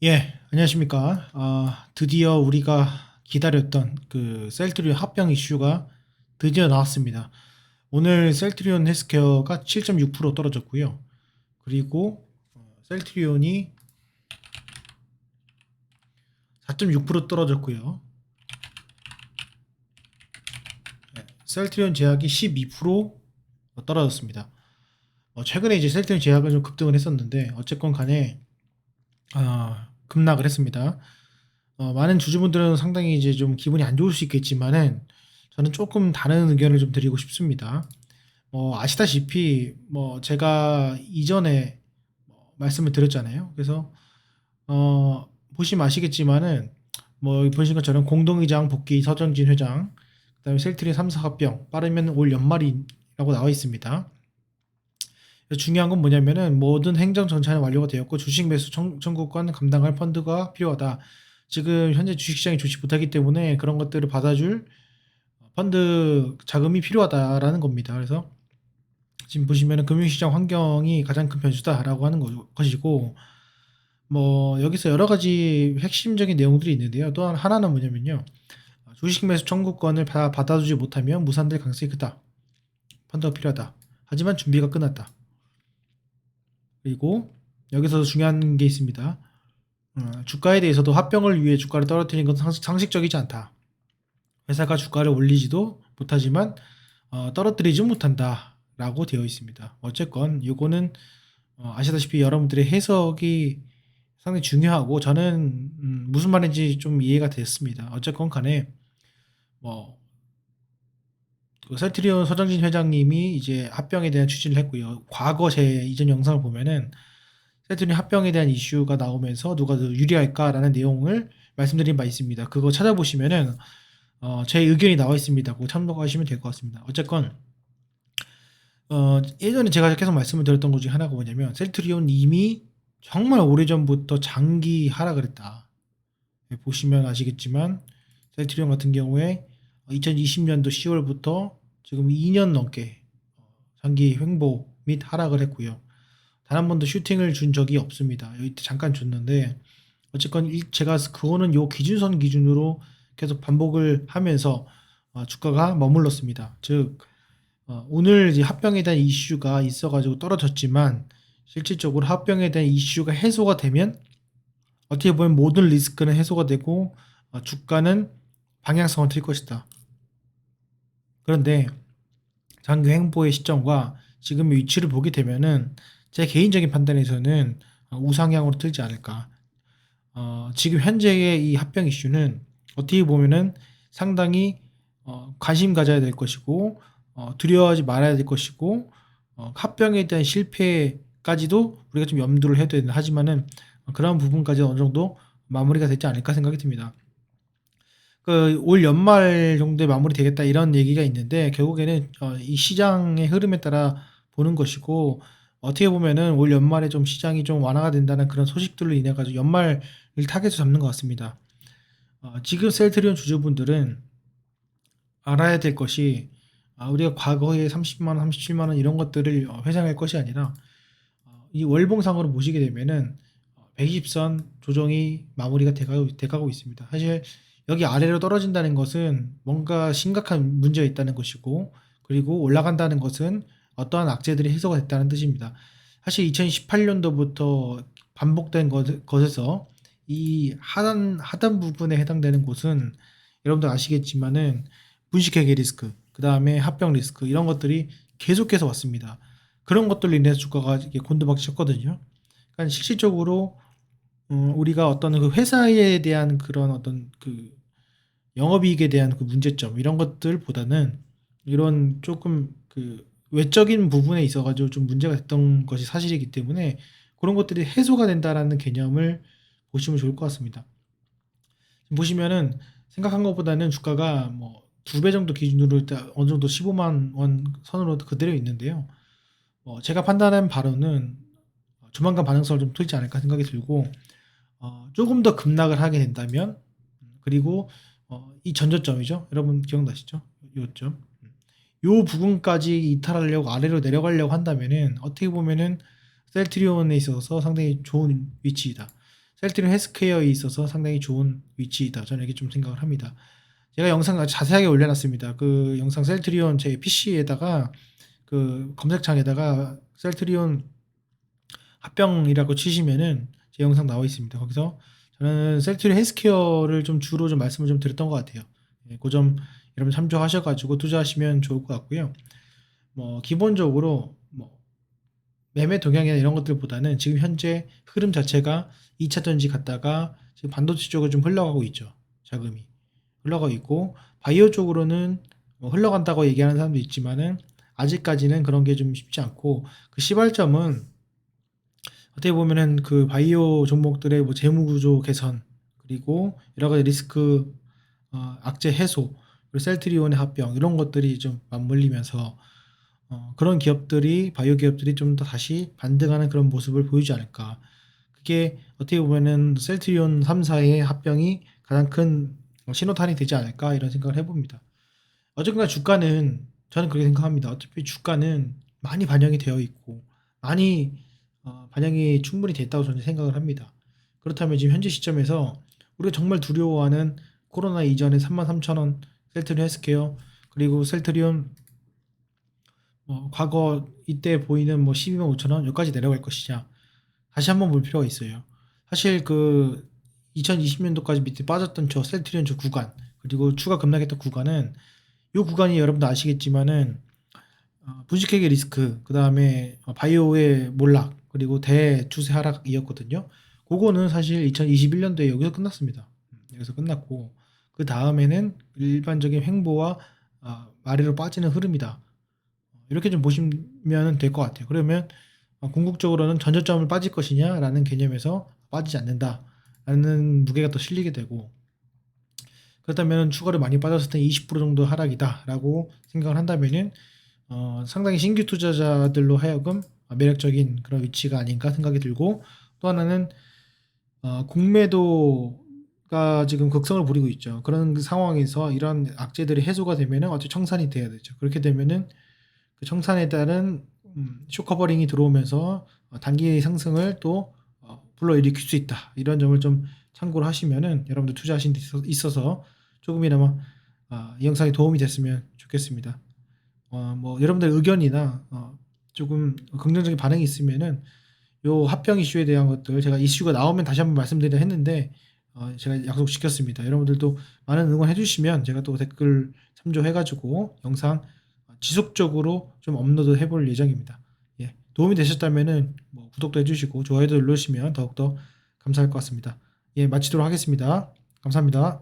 예, 안녕하십니까. 드디어 우리가 기다렸던 그 셀트리온 합병 이슈가 드디어 나왔습니다. 오늘 셀트리온 헬스케어가 7.6% 떨어졌고요. 그리고 셀트리온이 4.6% 떨어졌고요. 셀트리온 제약이 12% 떨어졌습니다. 최근에 이제 셀트리온 제약은 좀 급등을 했었는데 어쨌건 간에 급락을 했습니다. 많은 주주분들은 상당히 이제 좀 기분이 안 좋을 수 있겠지만은 저는 조금 다른 의견을 좀 드리고 싶습니다. 아시다시피 제가 이전에 말씀을 드렸잖아요. 그래서 보시면 아시겠지만은 보신 것처럼 공동의장 복귀 서정진 회장, 그다음에 셀트리 3사 합병 빠르면 올 연말이라고 나와 있습니다. 중요한 건 뭐냐면은 모든 행정 절차는 완료가 되었고 주식 매수 청구권 감당할 펀드가 필요하다. 지금 현재 주식시장이 좋지 못하기 때문에 그런 것들을 받아줄 펀드 자금이 필요하다라는 겁니다. 그래서 지금 보시면은 금융시장 환경이 가장 큰 변수다라고 하는 것이고, 여기서 여러 가지 핵심적인 내용들이 있는데요. 또 하나는 뭐냐면요. 주식 매수 청구권을 받아주지 못하면 무산될 가능성이 크다. 펀드가 필요하다. 하지만 준비가 끝났다. 그리고 여기서 중요한 게 있습니다. 주가에 대해서도 합병을 위해 주가를 떨어뜨리는 건 상식적이지 않다. 회사가 주가를 올리지도 못하지만 떨어뜨리지 못한다라고 되어 있습니다. 어쨌건 이거는 아시다시피 여러분들의 해석이 상당히 중요하고 저는 무슨 말인지 좀 이해가 됐습니다. 어쨌건 간에 뭐 그 셀트리온 서정진 회장님이 이제 합병에 대한 취지를 했고요. 과거 제 이전 영상을 보면은 셀트리온 합병에 대한 이슈가 나오면서 누가 더 유리할까라는 내용을 말씀드린 바 있습니다. 그거 찾아보시면은 제 의견이 나와 있습니다. 그거 참고하시면 될 것 같습니다. 어쨌건 예전에 제가 계속 말씀을 드렸던 것 중에 하나가 뭐냐면 셀트리온 이미 정말 오래전부터 장기 하락을 했다. 보시면 아시겠지만 셀트리온 같은 경우에 2020년도 10월부터 지금 2년 넘게 장기 횡보 및 하락을 했고요. 단 한 번도 슈팅을 준 적이 없습니다. 여기 잠깐 줬는데 어쨌건 제가 그거는 요 기준선 기준으로 계속 반복을 하면서 주가가 머물렀습니다. 즉 오늘 이제 합병에 대한 이슈가 있어가지고 떨어졌지만 실질적으로 합병에 대한 이슈가 해소가 되면 어떻게 보면 모든 리스크는 해소가 되고 주가는 방향성을 틀 것이다. 그런데 장기 횡보의 시점과 지금의 위치를 보게 되면은 제 개인적인 판단에서는 우상향으로 틀지 않을까. 지금 현재의 이 합병 이슈는 어떻게 보면은 상당히 관심 가져야 될 것이고 두려워하지 말아야 될 것이고 합병에 대한 실패까지도 우리가 좀 염두를 해야 되는 하지만은 그런 부분까지 어느 정도 마무리가 되지 않을까 생각이 듭니다. 그 올 연말 정도에 마무리되겠다 이런 얘기가 있는데 결국에는 이 시장의 흐름에 따라 보는 것이고 어떻게 보면은 올 연말에 좀 시장이 좀 완화가 된다는 그런 소식들로 인해 가지고 연말을 타겟으로 잡는 것 같습니다. 지금 셀트리온 주주분들은 알아야 될 것이 우리가 과거에 30만 원, 37만 원 이런 것들을 회상할 것이 아니라 이 월봉상으로 보시게 되면은 120선 조정이 마무리가 돼가고 있습니다. 사실 여기 아래로 떨어진다는 것은 뭔가 심각한 문제가 있다는 것이고 그리고 올라간다는 것은 어떠한 악재들이 해소가 됐다는 뜻입니다. 사실 2018년도부터 반복된 것에서 이 하단 부분에 해당되는 곳은 여러분들 아시겠지만은 분식회계 리스크, 그 다음에 합병 리스크 이런 것들이 계속해서 왔습니다. 그런 것들로 인해서 주가가 이게 곤두박질 쳤거든요. 그러니까 실질적으로 우리가 어떤 그 회사에 대한 그런 어떤 그 영업이익에 대한 그 문제점 이런 것들보다는 이런 조금 그 외적인 부분에 있어가지고 좀 문제가 됐던 것이 사실이기 때문에 그런 것들이 해소가 된다라는 개념을 보시면 좋을 것 같습니다. 지금 보시면은 생각한 것보다는 주가가 뭐 두 배 정도 기준으로 일단 어느 정도 15만 원 선으로 그대로 있는데요. 제가 판단한 바로는 조만간 반응성을 좀 틀지 않을까 생각이 들고 조금 더 급락을 하게 된다면 그리고 이 전저점이죠. 여러분 기억나시죠? 요점. 요 부분까지 이탈하려고 아래로 내려가려고 한다면은 어떻게 보면은 셀트리온에 있어서 상당히 좋은 위치이다. 셀트리온 헬스케어에 있어서 상당히 좋은 위치이다. 저는 이렇게 좀 생각을 합니다. 제가 영상 아주 자세하게 올려놨습니다. 그 영상 셀트리온 제 PC에다가 그 검색창에다가 셀트리온 합병이라고 치시면은 제 영상 나와 있습니다. 거기서 저는 셀트리온 헬스케어를 좀 주로 좀 말씀을 좀 드렸던 것 같아요. 그 점 여러분 참조하셔가지고 투자하시면 좋을 것 같고요. 뭐 기본적으로 뭐 매매 동향이나 이런 것들보다는 지금 현재 흐름 자체가 2차 전지 갔다가 지금 반도체 쪽으로 좀 흘러가고 있죠. 자금이 흘러가고 있고 바이오 쪽으로는 뭐 흘러간다고 얘기하는 사람도 있지만은 아직까지는 그런 게 좀 쉽지 않고 그 시발점은 어떻게 보면은 그 바이오 종목들의 뭐 재무 구조 개선 그리고 여러 가지 리스크 악재 해소 그리고 셀트리온의 합병 이런 것들이 좀 맞물리면서 그런 기업들이 바이오 기업들이 좀 더 다시 반등하는 그런 모습을 보이지 않을까. 그게 어떻게 보면은 셀트리온 3사의 합병이 가장 큰 신호탄이 되지 않을까 이런 생각을 해봅니다. 어쨌거나 주가는 저는 그렇게 생각합니다. 어차피 주가는 많이 반영이 되어 있고 많이 반영이 충분히 됐다고 저는 생각을 합니다. 그렇다면 지금 현재 시점에서 우리가 정말 두려워하는 코로나 이전의 33,000원 셀트리온 헬스케어 그리고 셀트리온 과거 이때 보이는 뭐 12만 5천 원 여기까지 내려갈 것이냐 다시 한번 볼 필요가 있어요. 사실 그 2020년도까지 밑에 빠졌던 저 셀트리온 저 구간 그리고 추가 급락했던 구간은 이 구간이 여러분도 아시겠지만은 분식회계 리스크 그 다음에 바이오의 몰락 그리고 대추세 하락이었거든요. 그거는 사실 2021년도에 여기서 끝났습니다. 여기서 끝났고 그 다음에는 일반적인 횡보와 아래로 빠지는 흐름이다. 이렇게 좀 보시면 될 것 같아요. 그러면 궁극적으로는 전저점을 빠질 것이냐라는 개념에서 빠지지 않는다라는 무게가 더 실리게 되고 그렇다면 추가로 많이 빠졌을 때 20% 정도 하락이다라고 생각을 한다면은 상당히 신규 투자자들로 하여금 매력적인 그런 위치가 아닌가 생각이 들고 또 하나는 공매도가 지금 극성을 부리고 있죠. 그런 상황에서 이런 악재들이 해소가 되면은 어차피 청산이 돼야 되죠. 그렇게 되면은 그 청산에 따른 쇼커버링이 들어오면서 단기 상승을 또 불러일으킬 수 있다. 이런 점을 좀 참고를 하시면은 여러분들 투자하신 데 있어서 조금이나마 이 영상이 도움이 됐으면 좋겠습니다. 뭐 여러분들 의견이나 조금 긍정적인 반응이 있으면은 요 합병 이슈에 대한 것들 제가 이슈가 나오면 다시 한번 말씀드리려 했는데 제가 약속 지켰습니다. 여러분들도 많은 응원해 주시면 제가 또 댓글 참조해 가지고 영상 지속적으로 좀 업로드 해볼 예정입니다. 예, 도움이 되셨다면은 뭐 구독도 해주시고 좋아요도 눌러주시면 더욱더 감사할 것 같습니다. 예, 마치도록 하겠습니다. 감사합니다.